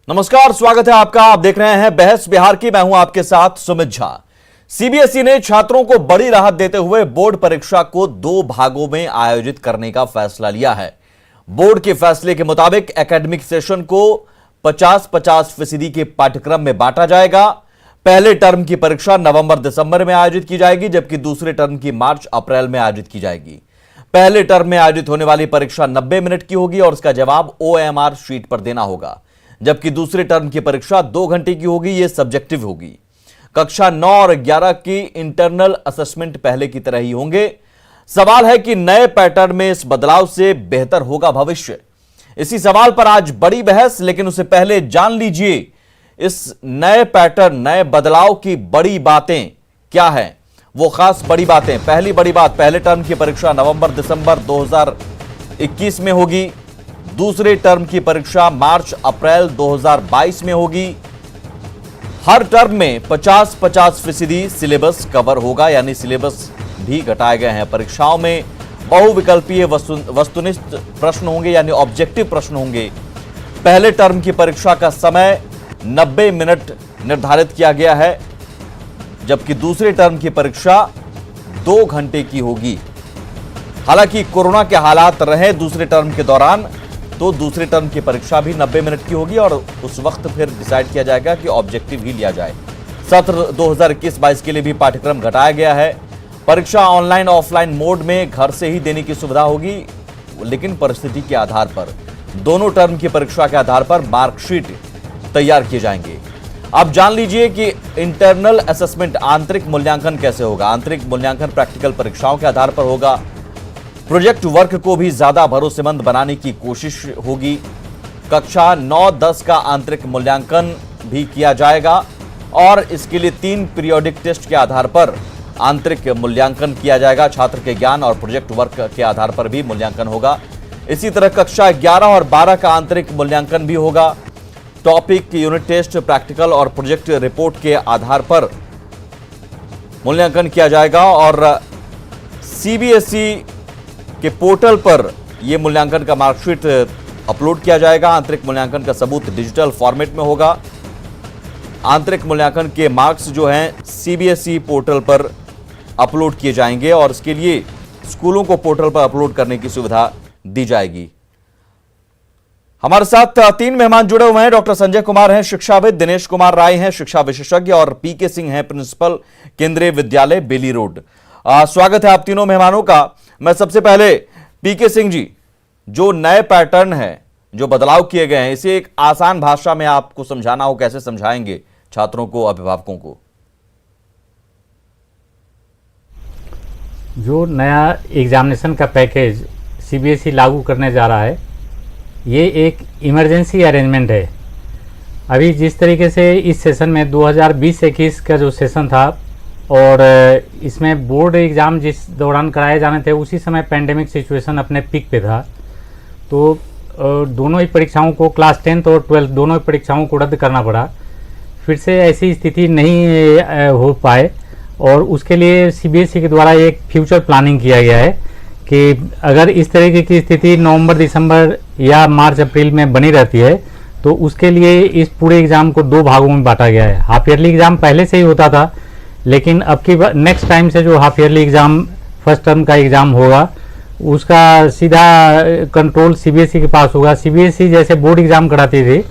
नमस्कार, स्वागत है आपका। आप देख रहे हैं बहस बिहार की। मैं हूं आपके साथ सुमित झा। सीबीएसई ने छात्रों को बड़ी राहत देते हुए बोर्ड परीक्षा को 2 भागों में आयोजित करने का फैसला लिया है। बोर्ड के फैसले के मुताबिक एकेडमिक सेशन को 50-50% के पाठ्यक्रम में बांटा जाएगा। पहले टर्म की परीक्षा नवंबर-दिसंबर में आयोजित की जाएगी, जबकि दूसरे टर्म की मार्च-अप्रैल में आयोजित की जाएगी। पहले टर्म में आयोजित होने वाली परीक्षा 90 मिनट की होगी और उसका जवाब OMR शीट पर देना होगा, जबकि दूसरे टर्म की परीक्षा 2 घंटे की होगी। यह सब्जेक्टिव होगी। कक्षा 9 और 11 की इंटरनल असेसमेंट पहले की तरह ही होंगे। सवाल है कि नए पैटर्न में इस बदलाव से बेहतर होगा भविष्य। इसी सवाल पर आज बड़ी बहस, लेकिन उससे पहले जान लीजिए इस नए पैटर्न, नए बदलाव की बड़ी बातें क्या हैं, वो खास बड़ी बातें। पहली बड़ी बात, पहले टर्म की परीक्षा नवंबर-दिसंबर 2021 में होगी। दूसरे टर्म की परीक्षा मार्च-अप्रैल 2022 में होगी। हर टर्म में 50-50% सिलेबस कवर होगा, यानी सिलेबस भी घटाए गए हैं। परीक्षाओं में बहुविकल्पीय वस्तुनिष्ठ प्रश्न होंगे, यानी ऑब्जेक्टिव प्रश्न होंगे। पहले टर्म की परीक्षा का समय 90 मिनट निर्धारित किया गया है, जबकि दूसरे टर्म की परीक्षा 2 घंटे की होगी। हालांकि कोरोना के हालात रहे दूसरे टर्म के दौरान, तो दूसरे टर्म की परीक्षा भी 90 मिनट की होगी और उस वक्त फिर डिसाइड किया जाएगा कि ऑब्जेक्टिव ही लिया जाए। सत्र 2021-22 के लिए भी पाठ्यक्रम घटाया गया है। परीक्षा ऑनलाइन ऑफलाइन मोड में घर से ही देने की सुविधा होगी, लेकिन परिस्थिति के आधार पर दोनों टर्म की परीक्षा के आधार पर मार्कशीट तैयार किए जाएंगे। अब जान लीजिए कि इंटरनल असेसमेंट, आंतरिक मूल्यांकन कैसे होगा। आंतरिक मूल्यांकन प्रैक्टिकल परीक्षाओं के आधार पर होगा। प्रोजेक्ट वर्क को भी ज्यादा भरोसेमंद बनाने की कोशिश होगी। कक्षा 9-10 का आंतरिक मूल्यांकन भी किया जाएगा और इसके लिए 3 पीरियोडिक टेस्ट के आधार पर आंतरिक मूल्यांकन किया जाएगा। छात्र के ज्ञान और प्रोजेक्ट वर्क के आधार पर भी मूल्यांकन होगा। इसी तरह कक्षा 11 और 12 का आंतरिक मूल्यांकन भी होगा। टॉपिक, यूनिट टेस्ट, प्रैक्टिकल और प्रोजेक्ट रिपोर्ट के आधार पर मूल्यांकन किया जाएगा और सीबीएसई के पोर्टल पर यह मूल्यांकन का मार्कशीट अपलोड किया जाएगा। आंतरिक मूल्यांकन का सबूत डिजिटल फॉर्मेट में होगा। आंतरिक मूल्यांकन के मार्क्स जो हैं सीबीएसई पोर्टल पर अपलोड किए जाएंगे और इसके लिए स्कूलों को पोर्टल पर अपलोड करने की सुविधा दी जाएगी। हमारे साथ 3 मेहमान जुड़े हुए हैं। डॉक्टर संजय कुमार हैं शिक्षाविद, दिनेश कुमार राय हैं शिक्षा विशेषज्ञ और पीके सिंह हैं प्रिंसिपल, केंद्रीय विद्यालय बेली रोड। स्वागत है आप तीनों मेहमानों का। मैं सबसे पहले पीके सिंह जी, जो नए पैटर्न है, जो बदलाव किए गए हैं, इसे एक आसान भाषा में आपको समझाना हो, कैसे समझाएंगे छात्रों को, अभिभावकों को? जो नया एग्जामिनेशन का पैकेज सीबीएसई लागू करने जा रहा है, ये एक इमरजेंसी अरेंजमेंट है। अभी जिस तरीके से इस सेशन में 2020-21 का जो सेशन था और इसमें बोर्ड एग्ज़ाम जिस दौरान कराए जाने थे, उसी समय पेंडेमिक सिचुएशन अपने पीक पे था, तो दोनों ही परीक्षाओं को, क्लास 10th और 12th दोनों ही परीक्षाओं को रद्द करना पड़ा। फिर से ऐसी स्थिति नहीं हो पाए और उसके लिए सीबीएसई के द्वारा एक फ्यूचर प्लानिंग किया गया है कि अगर इस तरीके की स्थिति नवंबर-दिसंबर या मार्च-अप्रैल में बनी रहती है, तो उसके लिए इस पूरे एग्ज़ाम को 2 भागों में बांटा गया है। हाफ ईयरली एग्ज़ाम पहले से ही होता था, लेकिन अब की नेक्स्ट टाइम से जो half yearly exam first term का एग्ज़ाम होगा, उसका सीधा कंट्रोल सीबीएसई के पास होगा। सीबीएसई जैसे बोर्ड एग्ज़ाम कराती थी,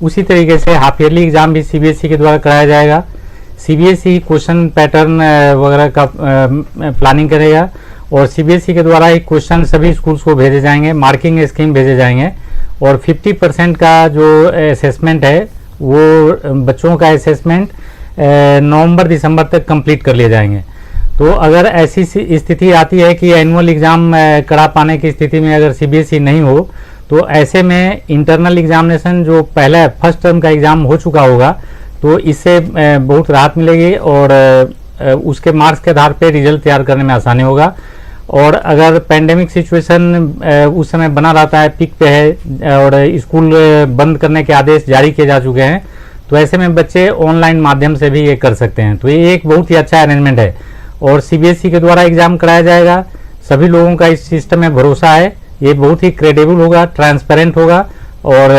उसी तरीके से हाफ ईयरली एग्ज़ाम भी सीबीएसई के द्वारा कराया जाएगा। सीबीएसई क्वेश्चन पैटर्न वगैरह का प्लानिंग करेगा और सीबीएसई के द्वारा एक क्वेश्चन सभी स्कूल्स को भेजे जाएंगे, मार्किंग स्कीम भेजे जाएंगे और 50% का जो असेसमेंट है, वो बच्चों का असेसमेंट नवंबर-दिसंबर तक कंप्लीट कर लिए जाएंगे। तो अगर ऐसी स्थिति आती है कि एनुअल एग्ज़ाम करा पाने की स्थिति में अगर सीबीएसई नहीं हो, तो ऐसे में इंटरनल एग्जामिनेशन जो पहला फर्स्ट टर्म का एग्ज़ाम हो चुका होगा, तो इससे बहुत राहत मिलेगी और उसके मार्क्स के आधार पर रिजल्ट तैयार करने में आसानी होगा। और अगर पेंडेमिक सिचुएशन उस समय बना रहता है, पीक पे है और स्कूल बंद करने के आदेश जारी किए जा चुके हैं, तो ऐसे में बच्चे ऑनलाइन माध्यम से भी ये कर सकते हैं। तो ये एक बहुत ही अच्छा अरेंजमेंट है और सीबीएसई के द्वारा एग्ज़ाम कराया जाएगा। सभी लोगों का इस सिस्टम में भरोसा है, ये बहुत ही क्रेडिबल होगा, ट्रांसपेरेंट होगा और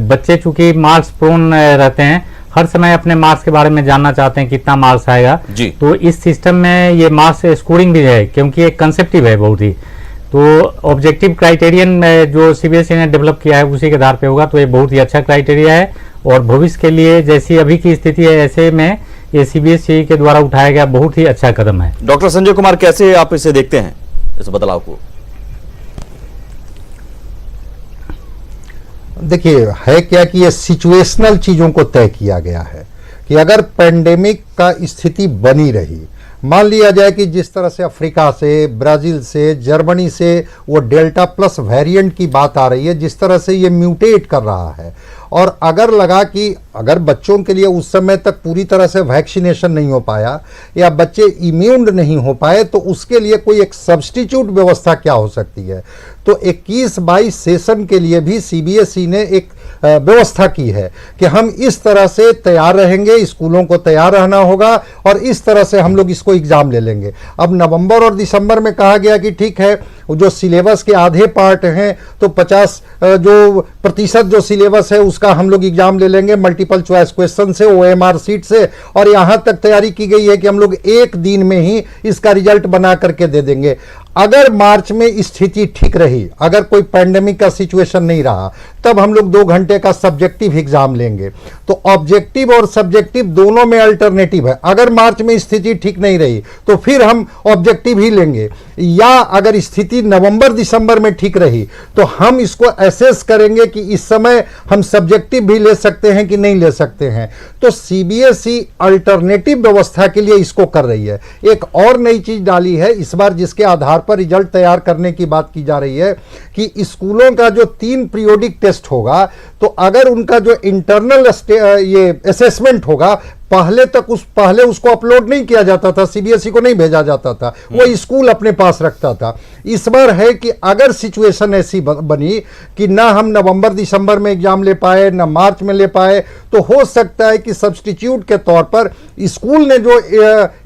बच्चे चूंकि मार्क्स प्रोन रहते हैं, हर समय अपने मार्क्स के बारे में जानना चाहते हैं कितना मार्क्स आएगा जी। तो इस सिस्टम में ये मार्क्स स्कोरिंग भी है, क्योंकि एक कंसेप्टिव है बहुत ही। तो ऑब्जेक्टिव क्राइटेरियन जो सीबीएसई ने डेवलप किया है उसी के आधार पे होगा, तो ये बहुत ही अच्छा क्राइटेरिया है। और भविष्य के लिए जैसी अभी की स्थिति है ऐसे में ये सीबीएसई के द्वारा उठाया गया बहुत ही अच्छा कदम है। डॉक्टर संजय कुमार, कैसे आप इसे देखते हैं, इस बदलाव को? देखिए, है क्या कि ये सिचुएशनल चीजों को तय किया गया है कि अगर पेंडेमिक का स्थिति बनी रही, मान लिया जाए कि जिस तरह से अफ्रीका से, ब्राजील से, जर्मनी से वो डेल्टा प्लस वेरिएंट की बात आ रही है, जिस तरह से ये म्यूटेट कर रहा है, और अगर लगा कि अगर बच्चों के लिए उस समय तक पूरी तरह से वैक्सीनेशन नहीं हो पाया या बच्चे इम्यून नहीं हो पाए, तो उसके लिए कोई एक सब्स्टिट्यूट व्यवस्था क्या हो सकती है। तो 21-22 सेशन के लिए भी सीबीएसई ने एक व्यवस्था की है कि हम इस तरह से तैयार रहेंगे, स्कूलों को तैयार रहना होगा और इस तरह से हम लोग इसको एग्जाम ले लेंगे। अब नवंबर और दिसंबर में कहा गया कि ठीक है, जो सिलेबस के आधे पार्ट हैं तो 50% जो सिलेबस है उसका हम लोग एग्जाम ले लेंगे मल्टीपल चॉइस क्वेश्चन से, ओएमआर सीट से, और यहां तक तैयारी की गई है कि हम लोग एक दिन में ही इसका रिजल्ट बना करके दे देंगे। अगर मार्च में स्थिति ठीक रही, अगर कोई पैंडेमिक का सिचुएशन नहीं रहा, तब हम लोग 2 घंटे का सब्जेक्टिव एग्जाम लेंगे। तो ऑब्जेक्टिव और सब्जेक्टिव दोनों में अल्टरनेटिव है। अगर मार्च में स्थिति ठीक नहीं रही तो फिर हम ऑब्जेक्टिव ही लेंगे, या अगर स्थिति नवंबर दिसंबर में ठीक रही तो हम इसको एसेस करेंगे कि इस समय हम सब्जेक्टिव भी ले सकते हैं कि नहीं ले सकते हैं। तो सीबीएसई अल्टरनेटिव व्यवस्था के लिए इसको कर रही है। एक और नई चीज डाली है इस बार, जिसके आधार पर रिजल्ट तैयार करने की बात की जा रही है कि स्कूलों का जो 3 पीरियोडिक टेस्ट होगा, तो अगर उनका जो इंटरनल ये असेसमेंट होगा, पहले उसको अपलोड नहीं किया जाता था, सीबीएसई को नहीं भेजा जाता था, वो स्कूल अपने पास रखता था। इस बार है कि अगर सिचुएशन ऐसी बनी कि ना हम नवंबर दिसंबर में एग्जाम ले पाए, ना मार्च में ले पाए, तो हो सकता है कि सब्स्टिट्यूट के तौर पर स्कूल ने जो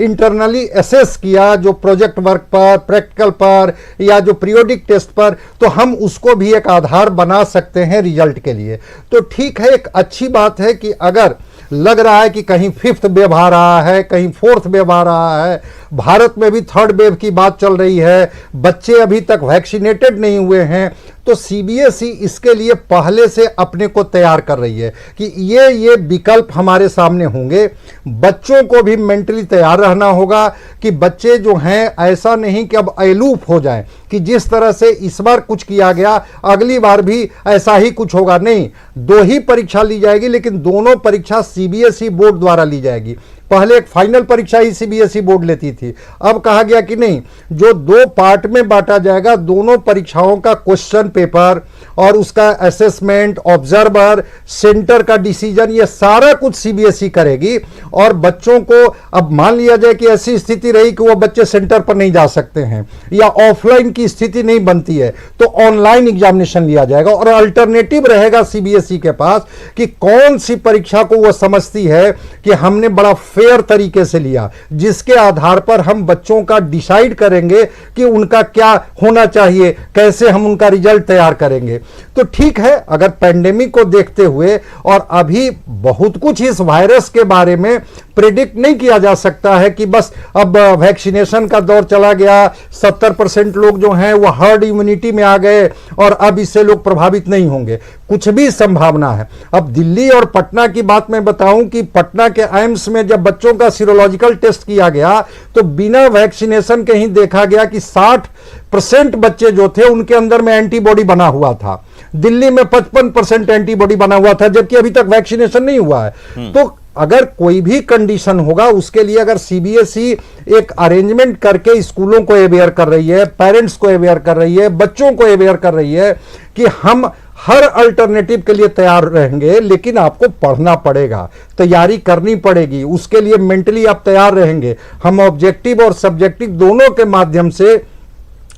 इंटरनली असेस किया, जो प्रोजेक्ट वर्क पर, प्रैक्टिकल पर या जो पीरियोडिक टेस्ट पर, तो हम उसको भी एक आधार बना सकते हैं रिजल्ट के लिए। तो ठीक है, एक अच्छी बात है कि अगर लग रहा है कि कहीं 5th वेव आ रहा है, कहीं 4th वेव आ रहा है, भारत में भी 3rd वेव की बात चल रही है, बच्चे अभी तक वैक्सीनेटेड नहीं हुए हैं, तो सीबीएसई इसके लिए पहले से अपने को तैयार कर रही है कि ये विकल्प हमारे सामने होंगे। बच्चों को भी मेंटली तैयार रहना होगा कि बच्चे जो हैं ऐसा नहीं कि अब अलूफ हो जाएं कि जिस तरह से इस बार कुछ किया गया अगली बार भी ऐसा ही कुछ होगा। नहीं, 2 ही परीक्षा ली जाएगी, लेकिन दोनों परीक्षा सीबीएसई बोर्ड द्वारा ली जाएगी। पहले एक फाइनल परीक्षा ही सीबीएसई बोर्ड लेती थी, अब कहा गया कि नहीं, जो 2 पार्ट में बांटा जाएगा, दोनों परीक्षाओं का क्वेश्चन पेपर और उसका असेसमेंट, ऑब्जर्वर, सेंटर का डिसीजन, ये सारा कुछ सीबीएसई करेगी। और बच्चों को अब मान लिया जाए कि ऐसी स्थिति रही कि वो बच्चे सेंटर पर नहीं जा सकते हैं या ऑफलाइन की स्थिति नहीं बनती है, तो ऑनलाइन एग्जामिनेशन लिया जाएगा और अल्टरनेटिव रहेगा सीबीएसई के पास कि कौन सी परीक्षा को वो समझती है कि हमने बड़ा फेयर तरीके से लिया, जिसके आधार पर हम बच्चों का डिसाइड करेंगे कि उनका क्या होना चाहिए, कैसे हम उनका रिजल्ट तैयार करेंगे। तो ठीक है, अगर पेंडेमिक को देखते हुए, और अभी बहुत कुछ इस वायरस के बारे में प्रेडिक्ट नहीं किया जा सकता है कि बस अब वैक्सीनेशन का दौर चला गया, 70% लोग जो हैं वो हर्ड इम्यूनिटी में आ गए और अब इससे लोग प्रभावित नहीं होंगे, कुछ भी संभावना है। अब दिल्ली और पटना की बात मैं बताऊं कि पटना के एम्स में जब बच्चों का सीरोलॉजिकल टेस्ट किया गया तो बिना वैक्सीनेशन के ही देखा गया कि 60% बच्चे जो थे उनके अंदर में एंटीबॉडी बना हुआ था। दिल्ली में 55% एंटीबॉडी बना हुआ था, जबकि अभी तक वैक्सीनेशन नहीं हुआ है। तो अगर कोई भी कंडीशन होगा, उसके लिए अगर सीबीएसई एक अरेंजमेंट करके स्कूलों को अवेयर कर रही है, पेरेंट्स को अवेयर कर रही है, बच्चों को अवेयर कर रही है कि हम हर अल्टरनेटिव के लिए तैयार रहेंगे, लेकिन आपको पढ़ना पड़ेगा, तैयारी करनी पड़ेगी, उसके लिए मेंटली आप तैयार रहेंगे। हम ऑब्जेक्टिव और सब्जेक्टिव दोनों के माध्यम से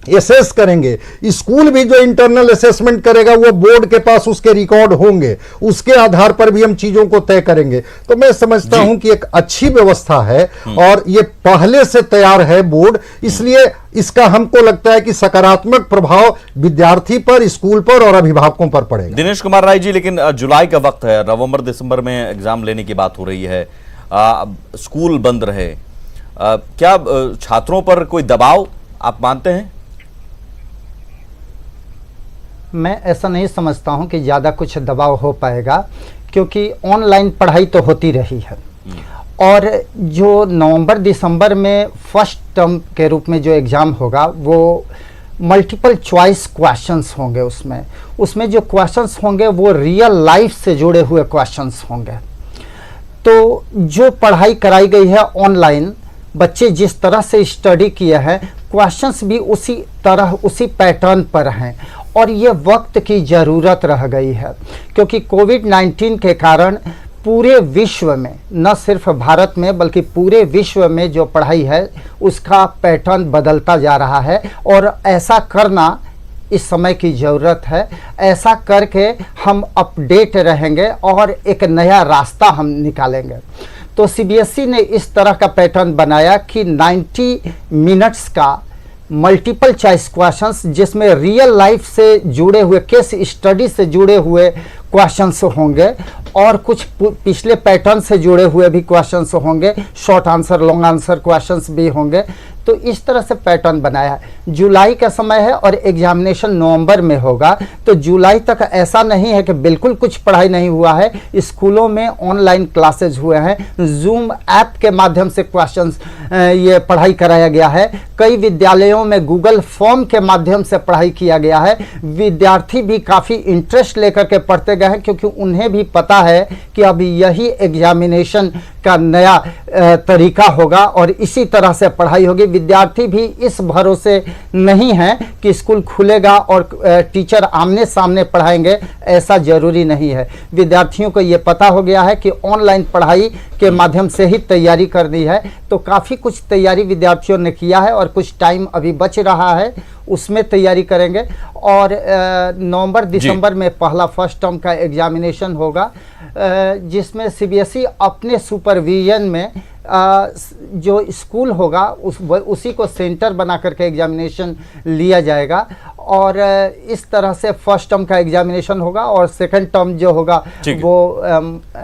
एसेस करेंगे। स्कूल भी जो इंटरनल असेसमेंट करेगा वो बोर्ड के पास उसके रिकॉर्ड होंगे, उसके आधार पर भी हम चीजों को तय करेंगे। तो मैं समझता हूं कि एक अच्छी व्यवस्था है और ये पहले से तैयार है बोर्ड, इसलिए इसका हमको लगता है कि सकारात्मक प्रभाव विद्यार्थी पर, स्कूल पर और अभिभावकों पर पड़ेगा। दिनेश कुमार राय जी, लेकिन जुलाई का वक्त है, नवंबर दिसंबर में एग्जाम लेने की बात हो रही है, स्कूल बंद रहे, क्या छात्रों पर कोई दबाव आप मानते हैं? मैं ऐसा नहीं समझता हूं कि ज़्यादा कुछ दबाव हो पाएगा, क्योंकि ऑनलाइन पढ़ाई तो होती रही है और जो नवंबर दिसंबर में फर्स्ट टर्म के रूप में जो एग्ज़ाम होगा वो मल्टीपल चॉइस क्वेश्चंस होंगे। उसमें जो क्वेश्चंस होंगे वो रियल लाइफ से जुड़े हुए क्वेश्चंस होंगे। तो जो पढ़ाई कराई गई है ऑनलाइन, बच्चे जिस तरह से स्टडी किए हैं, क्वेश्चंस भी उसी तरह, उसी पैटर्न पर हैं और ये वक्त की ज़रूरत रह गई है, क्योंकि कोविड-19 के कारण पूरे विश्व में, न सिर्फ भारत में बल्कि पूरे विश्व में जो पढ़ाई है उसका पैटर्न बदलता जा रहा है और ऐसा करना इस समय की ज़रूरत है। ऐसा करके हम अपडेट रहेंगे और एक नया रास्ता हम निकालेंगे। तो सीबीएसई ने इस तरह का पैटर्न बनाया कि 90 मिनट्स का मल्टीपल चॉइस क्वेश्चंस, जिसमें रियल लाइफ से जुड़े हुए, केस स्टडी से जुड़े हुए क्वेश्चंस होंगे और कुछ पिछले पैटर्न से जुड़े हुए भी क्वेश्चंस होंगे, short answer, long answer questions भी होंगे। तो इस तरह से पैटर्न बनाया है। जुलाई का समय है और एग्जामिनेशन नवंबर में होगा, तो जुलाई तक ऐसा नहीं है कि बिल्कुल कुछ पढ़ाई नहीं हुआ है। स्कूलों में ऑनलाइन क्लासेज हुए हैं, जूम ऐप के माध्यम से क्वेश्चंस ये पढ़ाई कराया गया है। कई विद्यालयों में गूगल फॉर्म के माध्यम से पढ़ाई किया गया है। विद्यार्थी भी काफ़ी इंटरेस्ट लेकर के पढ़ते गए हैं, क्योंकि उन्हें भी पता है कि अब यही एग्जामिनेशन का नया तरीका होगा और इसी तरह से पढ़ाई होगी। विद्यार्थी भी इस भरोसे नहीं है कि स्कूल खुलेगा और टीचर आमने सामने पढ़ाएंगे, ऐसा जरूरी नहीं है। विद्यार्थियों को ये पता हो गया है कि ऑनलाइन पढ़ाई के माध्यम से ही तैयारी करनी है। तो काफ़ी कुछ तैयारी विद्यार्थियों ने किया है और कुछ टाइम अभी बच रहा है, उसमें तैयारी करेंगे। और नवंबर दिसंबर में पहला फर्स्ट टर्म का एग्जामिनेशन होगा, जिसमें सीबीएसई अपने सुपरविजन में जो स्कूल होगा उसी को सेंटर बना करके एग्जामिनेशन लिया जाएगा और इस तरह से फर्स्ट टर्म का एग्जामिनेशन होगा और सेकंड टर्म जो होगा वो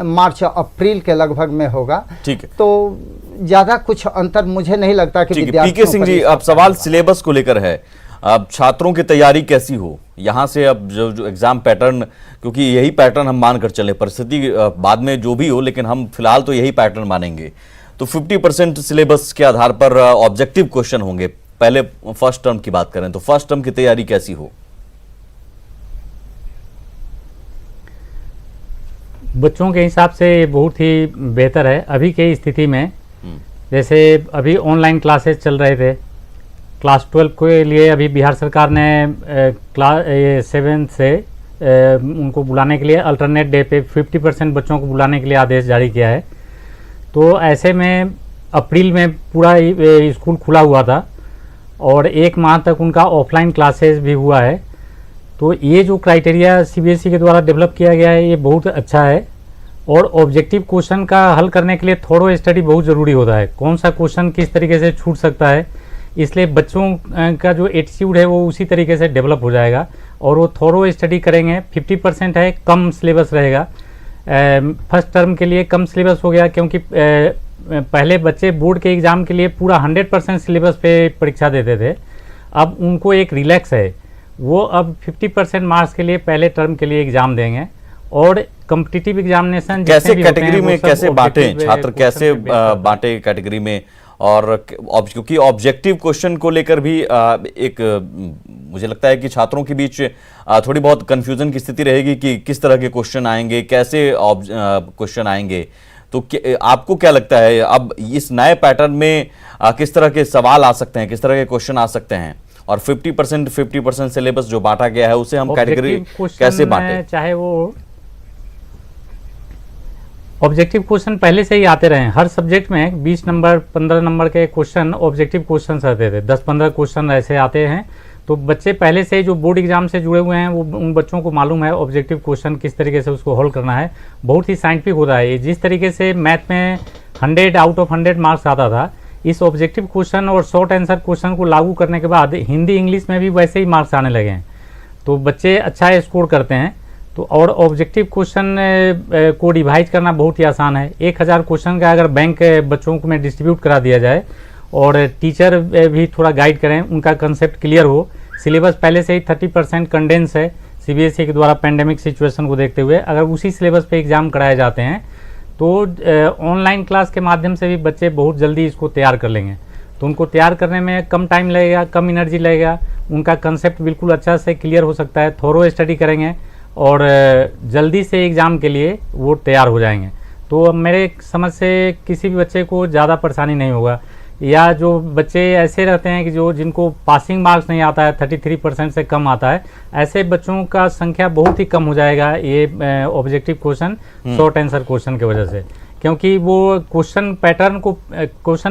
मार्च अप्रैल के लगभग में होगा। ठीक है, तो ज़्यादा कुछ अंतर मुझे नहीं लगता कि पीके सिंह जी, अब सवाल सिलेबस को लेकर है। अब छात्रों की तैयारी कैसी हो यहाँ से, अब जो एग्जाम पैटर्न, क्योंकि यही पैटर्न हम मानकर चले, परिस्थिति बाद में जो भी हो, लेकिन हम फिलहाल तो यही पैटर्न मानेंगे। तो 50% सिलेबस के आधार पर ऑब्जेक्टिव क्वेश्चन होंगे। पहले फर्स्ट टर्म की बात करें तो फर्स्ट टर्म की तैयारी कैसी हो? बच्चों के हिसाब से बहुत ही बेहतर है अभी की स्थिति में। जैसे अभी ऑनलाइन क्लासेस चल रहे थे, क्लास 12 के लिए अभी बिहार सरकार ने क्लास 7 से उनको बुलाने के लिए अल्टरनेट डे पे 50% बच्चों को बुलाने के लिए आदेश जारी किया है। तो ऐसे में अप्रैल में पूरा स्कूल खुला हुआ था और 1 माह तक उनका ऑफलाइन क्लासेस भी हुआ है। तो ये जो क्राइटेरिया सीबीएसई के द्वारा डेवलप किया गया है ये बहुत अच्छा है और ऑब्जेक्टिव क्वेश्चन का हल करने के लिए थोरो स्टडी बहुत ज़रूरी होता है। कौन सा क्वेश्चन किस तरीके से छूट सकता है, इसलिए बच्चों का जो एटीट्यूड है वो उसी तरीके से डेवलप हो जाएगा और वो थोरो स्टडी करेंगे। 50% है, कम सिलेबस रहेगा। फर्स्ट टर्म के लिए कम सिलेबस हो गया क्योंकि पहले बच्चे बोर्ड के एग्ज़ाम के लिए पूरा 100% सिलेबस पे परीक्षा देते थे। अब उनको एक रिलैक्स है, वो अब 50% मार्क्स के लिए पहले टर्म के लिए एग्ज़ाम देंगे और कॉम्पिटिटिव एग्जामिनेशन कैसे कैटेगरी में कैसे बांटे छात्र, कैसे बांटे कैटेगरी में, और क्योंकि ऑब्जेक्टिव क्वेश्चन को लेकर भी एक मुझे लगता है कि छात्रों के बीच थोड़ी बहुत कंफ्यूजन की स्थिति रहेगी कि किस तरह के क्वेश्चन आएंगे, कैसे क्वेश्चन आएंगे। तो आपको क्या लगता है अब इस नए पैटर्न में किस तरह के सवाल आ सकते हैं, किस तरह के क्वेश्चन आ सकते हैं? और 50% सिलेबस जो बांटा गया है उसे हम कैटेगरी कैसे बांटे? चाहे वो ऑब्जेक्टिव क्वेश्चन पहले से ही आते रहे, हर सब्जेक्ट में 20 नंबर 15 नंबर के क्वेश्चन ऑब्जेक्टिव क्वेश्चन आते थे, 10-15 क्वेश्चन ऐसे आते हैं तो बच्चे पहले से ही जो बोर्ड एग्जाम से जुड़े हुए हैं वो उन बच्चों को मालूम है ऑब्जेक्टिव क्वेश्चन किस तरीके से उसको हल करना है। बहुत ही साइंटिफिक होता है ये। जिस तरीके से मैथ में 100 आउट ऑफ 100 मार्क्स आता था, इस ऑब्जेक्टिव क्वेश्चन और शॉर्ट आंसर क्वेश्चन को लागू करने के बाद हिंदी इंग्लिश में भी वैसे ही मार्क्स आने लगे हैं। तो बच्चे अच्छा स्कोर करते हैं। तो और ऑब्जेक्टिव क्वेश्चन को डिवाइड करना बहुत ही आसान है। 1000 क्वेश्चन का अगर बैंक बच्चों को में डिस्ट्रीब्यूट करा दिया जाए और टीचर भी थोड़ा गाइड करें, उनका कंसेप्ट क्लियर हो, सिलेबस पहले से ही 30% कंडेंस है सीबीएसई के द्वारा पैंडेमिक सिचुएशन को देखते हुए, अगर उसी सिलेबस पे एग्ज़ाम कराए जाते हैं तो ऑनलाइन क्लास के माध्यम से भी बच्चे बहुत जल्दी इसको तैयार कर लेंगे। तो उनको तैयार करने में कम टाइम लगेगा, कम एनर्जी लगेगा, उनका कंसेप्ट बिल्कुल अच्छा से क्लियर हो सकता है, थोरो स्टडी करेंगे और जल्दी से एग्ज़ाम के लिए वो तैयार हो जाएंगे। तो मेरे समझ से किसी भी बच्चे को ज़्यादा परेशानी नहीं होगा। या जो बच्चे ऐसे रहते हैं कि जिनको पासिंग मार्क्स नहीं आता है, 33% से कम आता है, ऐसे बच्चों का संख्या बहुत ही कम हो जाएगा ये objective question short answer question की वजह से। क्योंकि वो क्वेश्चन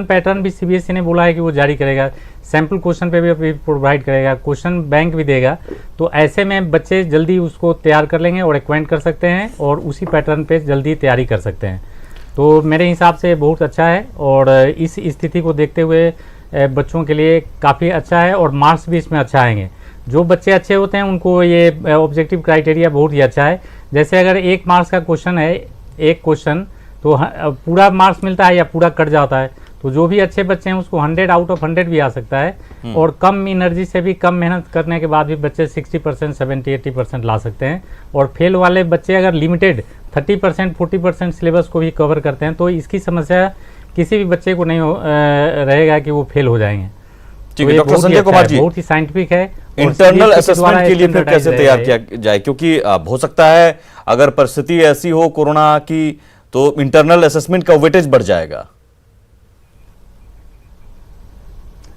पैटर्न भी सीबीएसई ने बोला है कि वो जारी करेगा, सैम्पल क्वेश्चन पे भी प्रोवाइड करेगा, क्वेश्चन बैंक भी देगा। तो ऐसे में बच्चे जल्दी उसको तैयार कर लेंगे और एक्वाइंट कर सकते हैं और उसी पैटर्न पे जल्दी तैयारी कर सकते हैं। तो मेरे हिसाब से बहुत अच्छा है और इस स्थिति को देखते हुए बच्चों के लिए काफ़ी अच्छा है और मार्क्स भी इसमें अच्छा आएंगे। जो बच्चे अच्छे होते हैं उनको ये ऑब्जेक्टिव क्राइटेरिया बहुत ही अच्छा है। जैसे अगर 1 मार्क्स का क्वेश्चन है, एक क्वेश्चन, तो पूरा मार्क्स मिलता है या पूरा कट जाता है। तो जो भी अच्छे बच्चे हैं उसको 100 आउट ऑफ 100 भी आ सकता है और कम एनर्जी से भी, कम मेहनत करने के बाद भी बच्चे 60%, 70-80% ला सकते हैं। और फेल वाले बच्चे अगर लिमिटेड 30%, 40% सिलेबस को भी कवर करते हैं तो इसकी समस्या किसी भी बच्चे को नहीं रहेगा कि वो फेल हो जाएंगे। ठीक है डॉक्टर संजय कुमार जी, बहुत ही साइंटिफिक है। इंटरनल असेसमेंट के लिए फिर कैसे तैयार किया जाए, क्योंकि हो सकता है अगर परिस्थिति ऐसी हो कोरोना की तो इंटरनल असेसमेंट का वेटेज बढ़ जाएगा।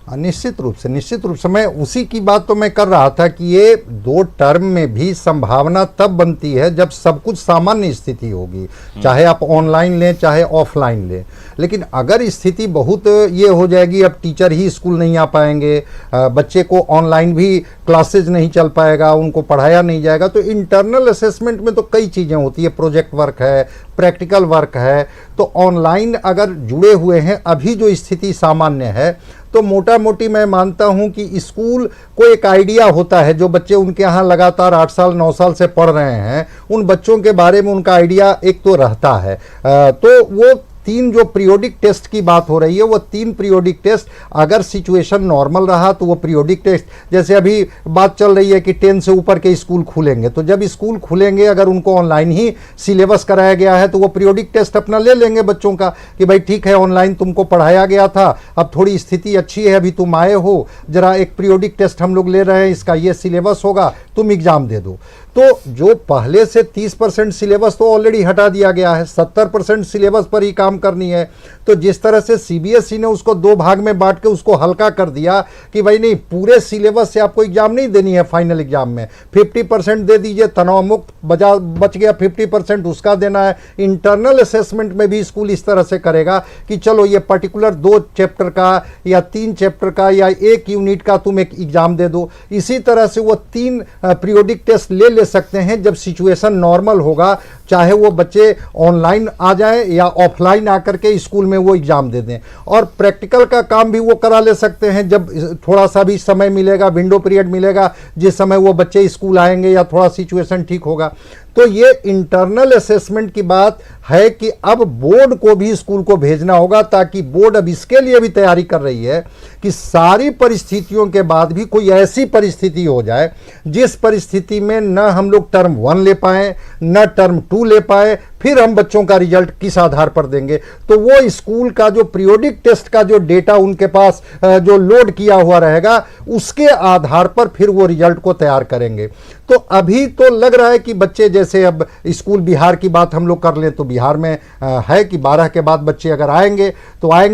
निश्चित रूप से मैं उसी की बात तो मैं कर रहा था कि ये 2 टर्म में भी संभावना तब बनती है जब सब कुछ सामान्य स्थिति होगी, चाहे आप ऑनलाइन लें चाहे ऑफलाइन लें। लेकिन अगर स्थिति बहुत ये हो जाएगी, अब टीचर ही स्कूल नहीं आ पाएंगे, बच्चे को ऑनलाइन भी क्लासेज नहीं चल पाएगा, उनको पढ़ाया नहीं जाएगा, तो इंटरनल असेसमेंट में तो कई चीज़ें होती है, प्रोजेक्ट वर्क है, प्रैक्टिकल वर्क है। तो ऑनलाइन अगर जुड़े हुए हैं, अभी जो स्थिति सामान्य है, तो मोटा मोटी मैं मानता हूं कि स्कूल को एक आइडिया होता है, जो बच्चे उनके यहाँ लगातार 8 साल 9 साल से पढ़ रहे हैं, उन बच्चों के बारे में उनका आइडिया एक तो रहता है। तो वो 3 जो पीरियोडिक टेस्ट की बात हो रही है, वो 3 पीरियोडिक टेस्ट अगर सिचुएशन नॉर्मल रहा तो वो पीरियोडिक टेस्ट, जैसे अभी बात चल रही है कि 10 से ऊपर के स्कूल खुलेंगे, तो जब स्कूल खुलेंगे अगर उनको ऑनलाइन ही सिलेबस कराया गया है तो वो पीरियोडिक टेस्ट अपना ले लेंगे बच्चों का कि भाई ठीक है ऑनलाइन तुमको पढ़ाया गया था, अब थोड़ी स्थिति अच्छी है, अभी तुम आए हो, जरा एक पीरियोडिक टेस्ट हम लोग ले रहे हैं, इसका ये सिलेबस होगा, तुम एग्जाम दे दो। तो जो पहले से 30% सिलेबस तो ऑलरेडी हटा दिया गया है, 70% सिलेबस पर ही काम करनी है। तो जिस तरह से सीबीएसई ने उसको 2 भाग में बांट के उसको हल्का कर दिया कि भाई नहीं, पूरे सिलेबस से आपको एग्जाम नहीं देनी है, फाइनल एग्जाम में 50% दे दीजिए, तनाव मुक्त बच गया, 50% उसका देना है। इंटरनल असेसमेंट में भी स्कूल इस तरह से करेगा कि चलो ये पर्टिकुलर 2 चैप्टर का या 3 चैप्टर का या 1 यूनिट का तुम एक एग्जाम दे दो। इसी तरह से वो 3 पीरियोडिक टेस्ट ले सकते हैं जब सिचुएशन नॉर्मल होगा, चाहे वो बच्चे ऑनलाइन आ जाएं या ऑफलाइन आकर के स्कूल में वो एग्जाम दे दें। और प्रैक्टिकल का काम भी वो करा ले सकते हैं जब थोड़ा सा भी समय मिलेगा, विंडो पीरियड मिलेगा, जिस समय वो बच्चे स्कूल आएंगे या थोड़ा सिचुएशन ठीक होगा। तो ये इंटरनल असेसमेंट की बात है कि अब बोर्ड को भी स्कूल को भेजना होगा, ताकि बोर्ड अब इसके लिए भी तैयारी कर रही है कि सारी परिस्थितियों के बाद भी कोई ऐसी परिस्थिति हो जाए जिस परिस्थिति में न हम लोग टर्म 1 ले पाए न टर्म 2 ले पाए, फिर हम बच्चों का रिजल्ट किस आधार पर देंगे। तो वो स्कूल का जो पीरियोडिक टेस्ट का जो डेटा उनके पास जो लोड किया हुआ रहेगा, उसके आधार पर फिर वो रिजल्ट को तैयार करेंगे। तो अभी तो लग रहा है कि बच्चे, जैसे अब स्कूल बिहार की बात हम लोग कर लें तो बिहार में है कि 12 के बाद बच्चे अगर आएंगे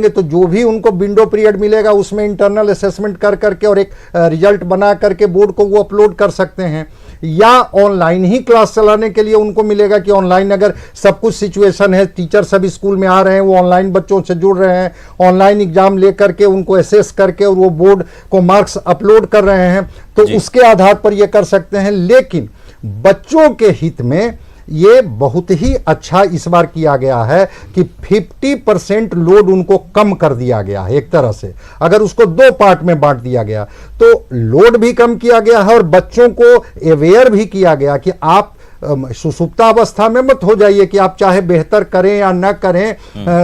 तो जो भी उनको विंडो पीरियड मिलेगा उसमें इंटरनल असेसमेंट कर करके और एक रिजल्ट बना करके बोर्ड को वो अपलोड कर सकते हैं। या ऑनलाइन ही क्लास चलाने के लिए उनको मिलेगा कि ऑनलाइन अगर सब कुछ सिचुएशन है, टीचर सब स्कूल में आ रहे हैं, वो ऑनलाइन बच्चों से जुड़ रहे हैं, ऑनलाइन एग्जाम ले करके उनको एसेस करके और वो बोर्ड को मार्क्स अपलोड कर रहे हैं, तो उसके आधार पर ये कर सकते हैं। लेकिन बच्चों के हित में ये बहुत ही अच्छा इस बार किया गया है कि 50% लोड उनको कम कर दिया गया है। एक तरह से अगर उसको दो पार्ट में बांट दिया गया तो लोड भी कम किया गया है और बच्चों को अवेयर भी किया गया कि आप सुसुप्ता अवस्था में मत हो जाइए कि आप चाहे बेहतर करें या ना करें,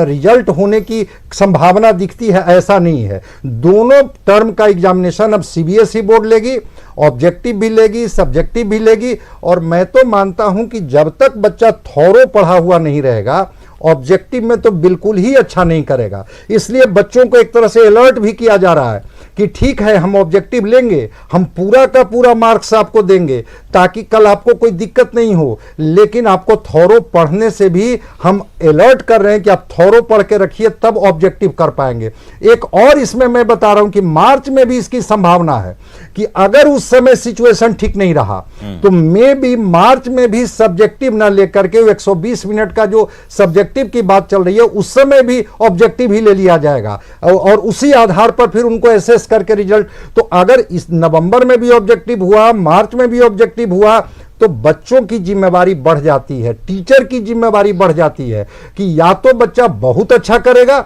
रिजल्ट होने की संभावना दिखती है, ऐसा नहीं है। दोनों टर्म का एग्जामिनेशन अब सीबीएसई बोर्ड लेगी, ऑब्जेक्टिव भी लेगी, सब्जेक्टिव भी लेगी। और मैं तो मानता हूं कि जब तक बच्चा थोरो पढ़ा हुआ नहीं रहेगा, ऑब्जेक्टिव में तो बिल्कुल ही अच्छा नहीं करेगा। इसलिए बच्चों को एक तरह से अलर्ट भी किया जा रहा है कि ठीक है, हम ऑब्जेक्टिव लेंगे, हम पूरा का पूरा मार्क्स आपको देंगे ताकि कल आपको कोई दिक्कत नहीं हो, लेकिन आपको थोरो पढ़ने से भी हम अलर्ट कर रहे हैं कि आप थोरो पढ़ के रखिए, तब ऑब्जेक्टिव कर पाएंगे। एक और इसमें मैं बता रहा हूं कि मार्च में भी इसकी संभावना है कि अगर उस समय सिचुएशन ठीक नहीं रहा तो मे भी मार्च में भी सब्जेक्टिव ना लेकर के 120 मिनट का जो सब्जेक्टिव की बात चल रही है उस समय भी ऑब्जेक्टिव ही ले लिया जाएगा और उसी आधार पर फिर उनको एसेस करके रिजल्ट। तो अगर इस नवंबर में भी ऑब्जेक्टिव हुआ, मार्च में भी ऑब्जेक्टिव हुआ, तो बच्चों की जिम्मेवारी बढ़ जाती है, टीचर की जिम्मेवारी बढ़ जाती है कि या तो बच्चा बहुत अच्छा करेगा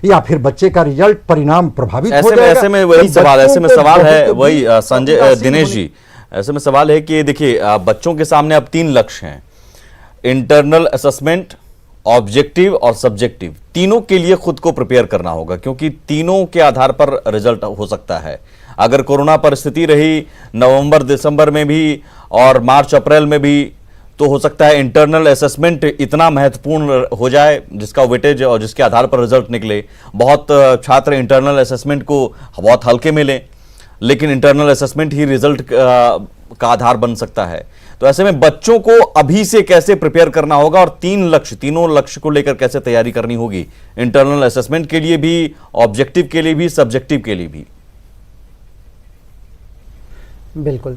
या फिर बच्चे का रिजल्ट परिणाम प्रभावित हो जाएगा। ऐसे में वही सवाल, ऐसे में सवाल है वही संजय दिनेश जी, ऐसे में सवाल है कि देखिए बच्चों के सामने अब 3 लक्ष्य हैं, इंटरनल असेसमेंट, ऑब्जेक्टिव और सब्जेक्टिव। तीनों के लिए खुद को प्रिपेयर करना होगा क्योंकि तीनों के आधार पर रिजल्ट हो सकता है। अगर कोरोना परिस्थिति रही नवंबर दिसंबर में भी और मार्च अप्रैल में भी, तो हो सकता है इंटरनल असेसमेंट इतना महत्वपूर्ण हो जाए जिसका वेटेज और जिसके आधार पर रिजल्ट निकले। बहुत छात्र इंटरनल असेसमेंट को बहुत हल्के में लें, लेकिन इंटरनल असेसमेंट ही रिजल्ट का आधार बन सकता है। तो ऐसे में बच्चों को अभी से कैसे प्रिपेयर करना होगा और तीनों लक्ष्य को लेकर कैसे तैयारी करनी होगी, इंटरनल असेसमेंट के लिए भी, ऑब्जेक्टिव के लिए भी, सब्जेक्टिव के लिए भी? बिल्कुल,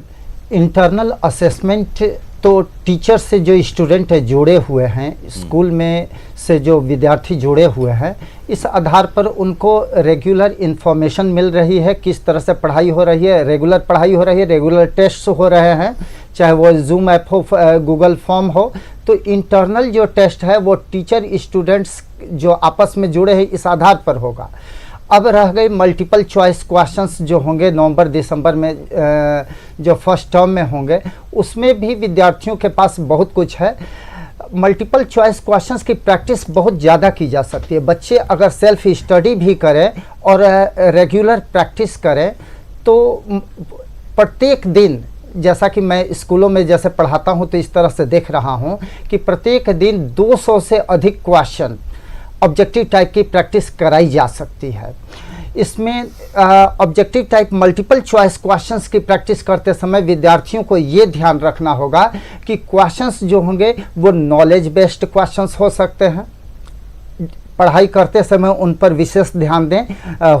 इंटरनल असेसमेंट तो टीचर से जो स्टूडेंट जुड़े हुए हैं, स्कूल में से जो विद्यार्थी जुड़े हुए हैं, इस आधार पर उनको रेगुलर इन्फॉर्मेशन मिल रही है, किस तरह से पढ़ाई हो रही है, रेगुलर पढ़ाई हो रही है, रेगुलर टेस्ट हो रहे हैं, चाहे वो जूम ऐप हो, गूगल फॉर्म हो। तो इंटरनल जो टेस्ट है वो टीचर स्टूडेंट्स जो आपस में जुड़े हैं इस आधार पर होगा। अब रह गई मल्टीपल चॉइस क्वेश्चंस जो होंगे नवंबर दिसंबर में, जो फर्स्ट टर्म में होंगे, उसमें भी विद्यार्थियों के पास बहुत कुछ है। मल्टीपल चॉइस क्वेश्चंस की प्रैक्टिस बहुत ज़्यादा की जा सकती है। बच्चे अगर सेल्फ स्टडी भी करें और रेगुलर प्रैक्टिस करें तो प्रत्येक दिन, जैसा कि मैं स्कूलों में जैसे पढ़ाता हूं तो इस तरह से देख रहा हूं कि प्रत्येक दिन 200 से अधिक क्वेश्चन ऑब्जेक्टिव टाइप की प्रैक्टिस कराई जा सकती है। इसमें objective type multiple choice questions की प्रैक्टिस करते समय विद्यार्थियों को ये ध्यान रखना होगा कि क्वेश्चंस जो होंगे वो नॉलेज बेस्ड क्वेश्चंस हो सकते हैं। पढ़ाई करते समय उन पर विशेष ध्यान दें।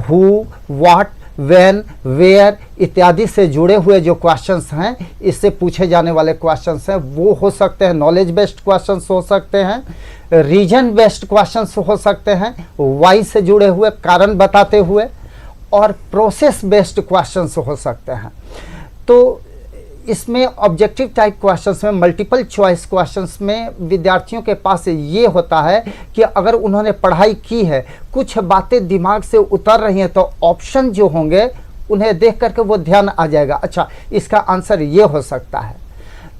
हु, व्हाट, व्हेन, वेयर इत्यादि से जुड़े हुए जो क्वेश्चंस हैं, इससे पूछे जाने वाले क्वेश्चंस हैं, वो हो सकते हैं। नॉलेज बेस्ड क्वेश्चंस हो सकते हैं, रीजन बेस्ड क्वेश्चंस हो सकते हैं, वाई से जुड़े हुए, कारण बताते हुए, और प्रोसेस बेस्ड क्वेश्चंस हो सकते हैं। तो इसमें ऑब्जेक्टिव टाइप क्वेश्चंस में, मल्टीपल चॉइस क्वेश्चंस में विद्यार्थियों के पास ये होता है कि अगर उन्होंने पढ़ाई की है, कुछ बातें दिमाग से उतर रही हैं, तो ऑप्शन जो होंगे उन्हें देख करके वो ध्यान आ जाएगा, अच्छा इसका आंसर ये हो सकता है।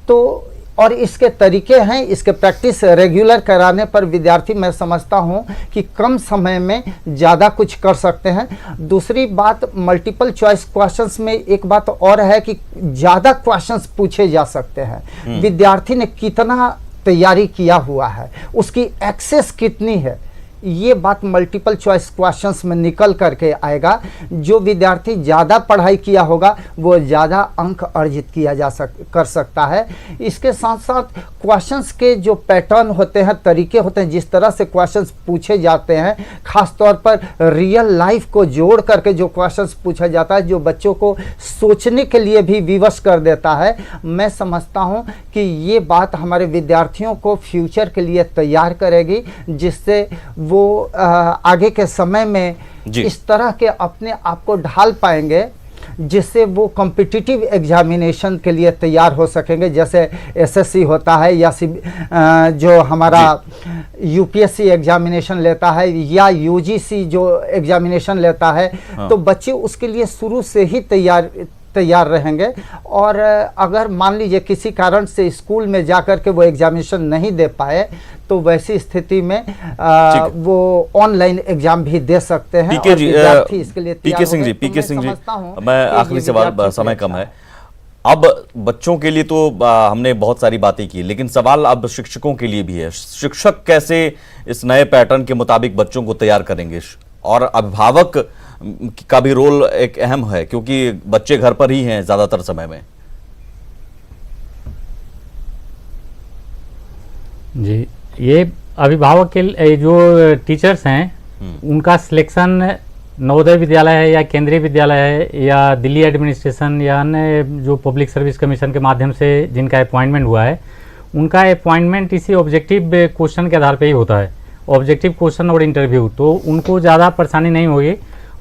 तो और इसके तरीके हैं, इसके प्रैक्टिस रेगुलर कराने पर विद्यार्थी, मैं समझता हूं कि कम समय में ज़्यादा कुछ कर सकते हैं। दूसरी बात, मल्टीपल चॉइस क्वेश्चंस में एक बात और है कि ज़्यादा क्वेश्चंस पूछे जा सकते हैं। विद्यार्थी ने कितना तैयारी किया हुआ है, उसकी एक्सेस कितनी है, ये बात मल्टीपल चॉइस क्वेश्चंस में निकल करके आएगा। जो विद्यार्थी ज़्यादा पढ़ाई किया होगा वो ज़्यादा अंक अर्जित किया कर सकता है। इसके साथ साथ क्वेश्चंस के जो पैटर्न होते हैं, तरीके होते हैं, जिस तरह से क्वेश्चंस पूछे जाते हैं, खास तौर पर रियल लाइफ को जोड़ करके जो क्वेश्चंस पूछा जाता है, जो बच्चों को सोचने के लिए भी विवश कर देता है, मैं समझता हूं कि ये बात हमारे विद्यार्थियों को फ्यूचर के लिए तैयार करेगी, जिससे वो आगे के समय में इस तरह के अपने आप को ढाल पाएंगे, जिससे वो कॉम्पिटिटिव एग्जामिनेशन के लिए तैयार हो सकेंगे। जैसे एसएससी होता है या जो हमारा यूपीएससी एग्जामिनेशन लेता है या यूजीसी जो एग्जामिनेशन लेता है, तो बच्चे उसके लिए शुरू से ही तैयार रहेंगे। और अगर मान लीजिए किसी कारण से स्कूल में जाकर के वो एग्जामिनेशन नहीं दे पाए, तो वैसी स्थिति में वो ऑनलाइन एग्जाम भी दे सकते हैं। पीके जी, इसके लिए पीके सिंह जी, मैं आखिरी सवाल, समय कम है। अब बच्चों के लिए तो हमने बहुत सारी बातें की, लेकिन सवाल अब शिक्षकों के लिए भी है। शिक्षक कैसे इस नए पैटर्न के मुताबिक बच्चों को तैयार करेंगे, और अभिभावक का भी रोल एक अहम है, क्योंकि बच्चे घर पर ही हैं ज्यादातर समय में। जी, ये अभिभावक के जो टीचर्स हैं उनका सिलेक्शन नवोदय विद्यालय है या केंद्रीय विद्यालय है या दिल्ली एडमिनिस्ट्रेशन या अन्य जो पब्लिक सर्विस कमीशन के माध्यम से जिनका अपॉइंटमेंट हुआ है, उनका अपॉइंटमेंट इसी ऑब्जेक्टिव क्वेश्चन के आधार पर ही होता है, ऑब्जेक्टिव क्वेश्चन और इंटरव्यू। तो उनको ज़्यादा परेशानी नहीं होगी।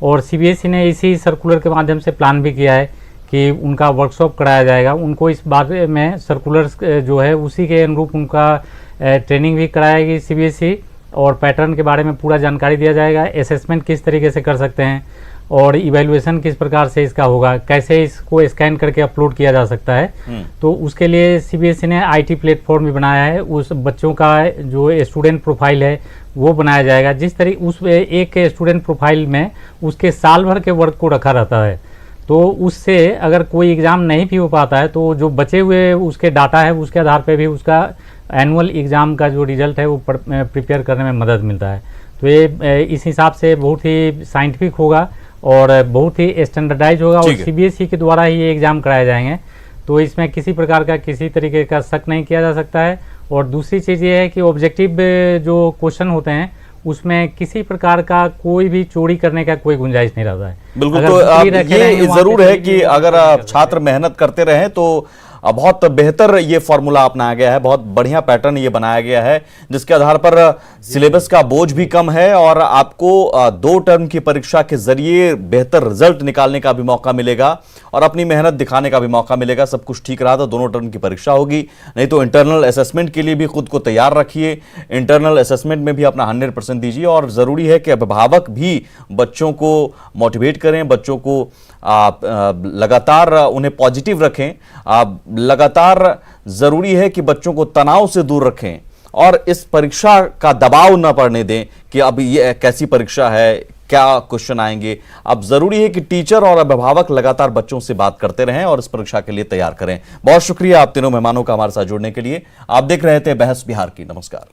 और सीबीएसई ने इसी सर्कुलर के माध्यम से प्लान भी किया है कि उनका वर्कशॉप कराया जाएगा। उनको इस बारे में सर्कुलर जो है उसी के अनुरूप उनका ट्रेनिंग भी कराएगी सीबीएसई, और पैटर्न के बारे में पूरा जानकारी दिया जाएगा। असेसमेंट किस तरीके से कर सकते हैं और इवैल्यूएशन किस प्रकार से इसका होगा, कैसे इसको स्कैन करके अपलोड किया जा सकता है। तो उसके लिए सीबीएसई ने आईटी प्लेटफॉर्म भी बनाया है। उस बच्चों का जो स्टूडेंट प्रोफाइल है वो बनाया जाएगा, जिस तरीके उस एक स्टूडेंट प्रोफाइल में उसके साल भर के वर्क को रखा रहता है। तो उससे अगर कोई एग्ज़ाम नहीं भी हो पाता है तो जो बचे हुए उसके डाटा है उसके आधार पे भी उसका एनुअल एग्ज़ाम का जो रिजल्ट है वो प्रिपेयर करने में मदद मिलता है। तो ये इस हिसाब से बहुत ही साइंटिफिक होगा और बहुत ही स्टैंडर्डाइज होगा, और सीबीएसई के द्वारा ही ये एग्ज़ाम कराए जाएंगे। तो इसमें किसी प्रकार का किसी तरीके का शक नहीं किया जा सकता है। और दूसरी चीज़ ये है कि ऑब्जेक्टिव जो क्वेश्चन होते हैं उसमें किसी प्रकार का कोई भी चोरी करने का कोई गुंजाइश नहीं रहता है। बिल्कुल। तो ये जरूर है कि अगर छात्र मेहनत करते रहें तो बहुत बेहतर ये फॉर्मूला अपनाया गया है, बहुत बढ़िया पैटर्न ये बनाया गया है, जिसके आधार पर सिलेबस का बोझ भी कम है और आपको 2 टर्म की परीक्षा के जरिए बेहतर रिजल्ट निकालने का भी मौका मिलेगा और अपनी मेहनत दिखाने का भी मौका मिलेगा। सब कुछ ठीक रहा तो दोनों टर्म की परीक्षा होगी, नहीं तो इंटरनल असेसमेंट के लिए भी खुद को तैयार रखिए। इंटरनल असेसमेंट में भी अपना 100% दीजिए, और जरूरी है कि अभिभावक भी बच्चों को मोटिवेट करें, बच्चों को लगातार उन्हें पॉजिटिव रखें। लगातार जरूरी है कि बच्चों को तनाव से दूर रखें और इस परीक्षा का दबाव न पड़ने दें कि अब ये कैसी परीक्षा है, क्या क्वेश्चन आएंगे। अब जरूरी है कि टीचर और अभिभावक लगातार बच्चों से बात करते रहें और इस परीक्षा के लिए तैयार करें। बहुत शुक्रिया आप तीनों मेहमानों का हमारे साथ जुड़ने के लिए। आप देख रहे थे बहस बिहार की। नमस्कार।